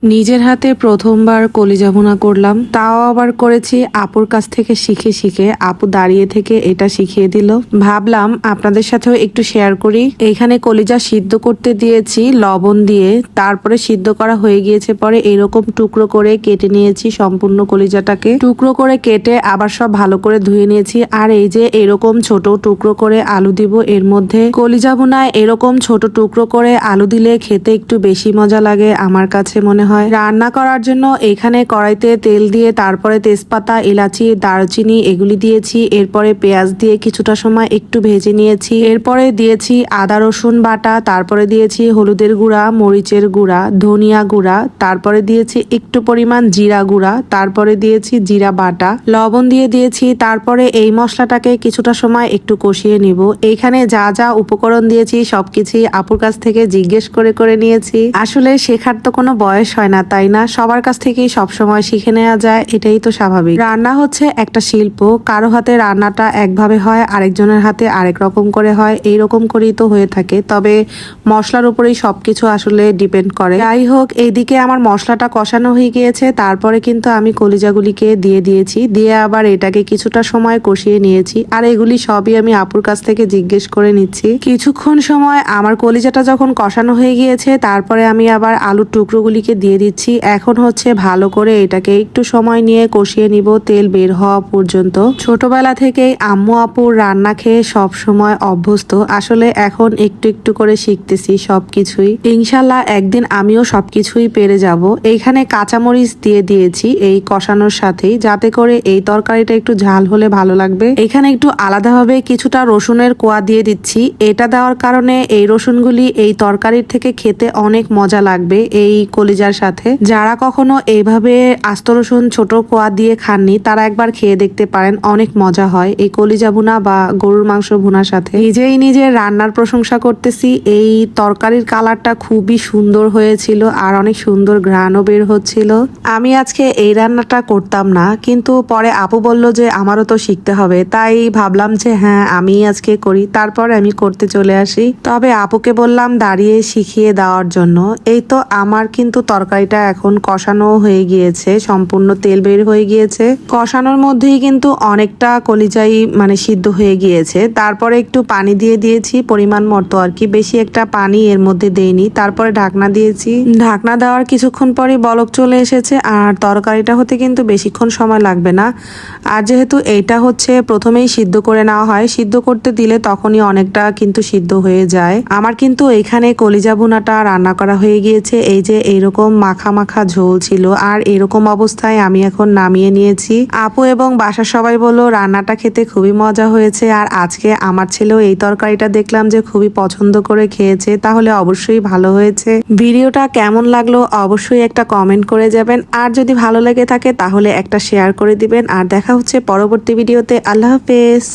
নিজের হাতে প্রথমবার কলিজা ভুনা করলাম, তাও আবার করেছি আপুর কাছ থেকে শিখে শিখে। আপু দাঁড়িয়ে থেকে এটা শিখিয়ে দিল, ভাবলাম আপনাদের সাথেও একটু শেয়ার করি। এইখানে কলিজা সিদ্ধ করতে দিয়েছি লবণ দিয়ে, তারপরে সিদ্ধ করা হয়ে গিয়েছে পরে এরকম টুকরো করে কেটে নিয়েছি। সম্পূর্ণ কলিজাটাকে টুকরো করে কেটে আবার সব ভালো করে ধুয়ে নিয়েছি। আর এই যে এরকম ছোট টুকরো করে আলু দিব এর মধ্যে। কলিজা ভুনায় এরকম ছোট টুকরো করে আলু দিলে খেতে একটু বেশি মজা লাগে আমার কাছে মনে হয়। রান্না করার জন্য এখানে কড়াইতে তেল দিয়ে তারপরে তেজপাতা, এলাচি, দারচিনি এগুলি দিয়েছি। এরপরে পেঁয়াজ দিয়ে কিছুটা সময় একটু ভেজে নিয়েছি। এরপরে দিয়েছি আদা রসুন বাটা, তারপরে দিয়েছি হলুদের গুঁড়া, মরিচের গুঁড়া, ধনিয়া গুঁড়া, তারপরে দিয়েছি একটু পরিমাণ জিরা গুঁড়া, তারপরে দিয়েছি জিরা বাটা, লবণ দিয়ে দিয়েছি। তারপরে এই মশলাটাকে কিছুটা সময় একটু কষিয়ে নিব। এইখানে যা যা উপকরণ দিয়েছি সবকিছুই আপুর কাছ থেকে জিজ্ঞেস করে করে নিয়েছি। আসলে শেখার তো কোনো বয়স হয় না, তাই না? সবার কাছ থেকেই সবসময় শিখে নেওয়া যায়, এটাই তো স্বাভাবিক। রান্না হচ্ছে একটা শিল্প, কারো হাতে রান্নাটা একভাবে হয়, আরেকজনের হাতে আরেক রকম করে হয়, এইরকম করেই তো হয়ে থাকে। তবে মশলার উপরেই সবকিছু আসলে ডিপেন্ড করে। যাই হোক, এইদিকে আমার মশলাটা কষানো হয়ে গিয়েছে, তারপরে কিন্তু আমি কলিজাগুলিকে দিয়ে দিয়েছি, দিয়ে আবার এটাকে কিছুটা সময় কষিয়ে নিয়েছি। আর এগুলি সবই আমি আপুর কাছ থেকে জিজ্ঞেস করে নিচ্ছি। কিছুক্ষণ সময় আমার কলিজাটা যখন কষানো হয়ে গিয়েছে, তারপরে আমি আবার আলুর টুকরোগুলিকে দিয়ে দিচ্ছি। এখন হচ্ছে ভালো করে এটাকে একটু সময় নিয়ে কষিয়ে নিব, তেল বের হওয়া পর্যন্ত। ছোটবেলা থেকেই আম্মু আপুর রান্না খেয়ে সব সময় অভ্যস্ত। আসলে এখন একটু একটু করে শিখতেছি সবকিছুই। ইনশাল্লাহ একদিন আমিও সবকিছুই পেরে যাব। এইখানে কাঁচামরিচ দিয়ে দিয়েছি এই কষানোর সাথেই, যাতে করে এই তরকারিটা একটু ঝাল হলে ভালো লাগবে। এখানে একটু আলাদাভাবে কিছুটা রসুনের কোয়া দিয়ে দিচ্ছি। এটা দেওয়ার কারণে এই রসুনগুলি এই তরকারির থেকে খেতে অনেক মজা লাগবে এই কলিজার সাথে। যারা কখনো এইভাবে আস্ত রসুন ছোট কোয়া দিয়ে খাননি, তারা একবার খেয়ে দেখতে পারেন, অনেক মজা হয় এই কলিজা ভুনা বা গরুর মাংস ভুনার সাথে। নিজেই নিজের রান্নার প্রশংসা করতেছি। এই তরকারির কালারটা খুবই সুন্দর হয়েছিল আর অনেক সুন্দর ঘ্রাণও বের হচ্ছিল। আমি আজকে এই রান্নাটা করতাম না, কিন্তু পরে আপু বলল যে আমারও তো শিখতে হবে, তাই ভাবলাম যে হ্যাঁ আমি আজকে করি। তারপর আমি করতে চলে আসি। তবে আপুকে বললাম দাঁড়িয়ে শিখিয়ে দেওয়ার জন্য। এই তো আমার কিন্তু তরকারিটা এখন কষানো হয়ে গিয়েছে, সম্পূর্ণ তেল বের হয়ে গিয়েছে। কষানোর মধ্যেই কিন্তু অনেকটা কলিজাই মানে সিদ্ধ হয়ে গিয়েছে। তারপরে একটু পানি দিয়ে দিয়েছি পরিমাণ মতো আর কি, বেশি একটা পানি এর মধ্যে দেইনি। তারপরে ঢাকনা দিয়েছি। ঢাকনা দেওয়ার কিছুক্ষণ পরে বলক চলে এসেছে। আর তরকারিটা হতে কিন্তু বেশিক্ষণ সময় লাগবে না। আর যেহেতু এইটা হচ্ছে প্রথমেই সিদ্ধ করে নেওয়া হয়, সিদ্ধ করতে দিলে তখনই অনেকটা কিন্তু সিদ্ধ হয়ে যায়। আমার কিন্তু এখানে কলিজা ভুনাটা রান্না করা হয়ে গিয়েছে। এই যে এইরকম মাখা মাখা ঝোল ছিল, আর এরকম অবস্থায় আমি এখন নামিয়ে নিয়েছি। আপু এবং বাসার সবাই বলল রান্নাটা খেতে খুবই মজা হয়েছে। আর আজকে আমার ছেলেও এই তরকারিটা দেখলাম যে খুবই পছন্দ করে খেয়েছে, তাহলে অবশ্যই ভালো হয়েছে। ভিডিওটা কেমন লাগলো অবশ্যই একটা কমেন্ট করে যাবেন, আর যদি ভালো লেগে থাকে তাহলে একটা শেয়ার করে দিবেন। আর দেখা হচ্ছে পরবর্তী ভিডিওতে। আল্লাহ হাফেজ।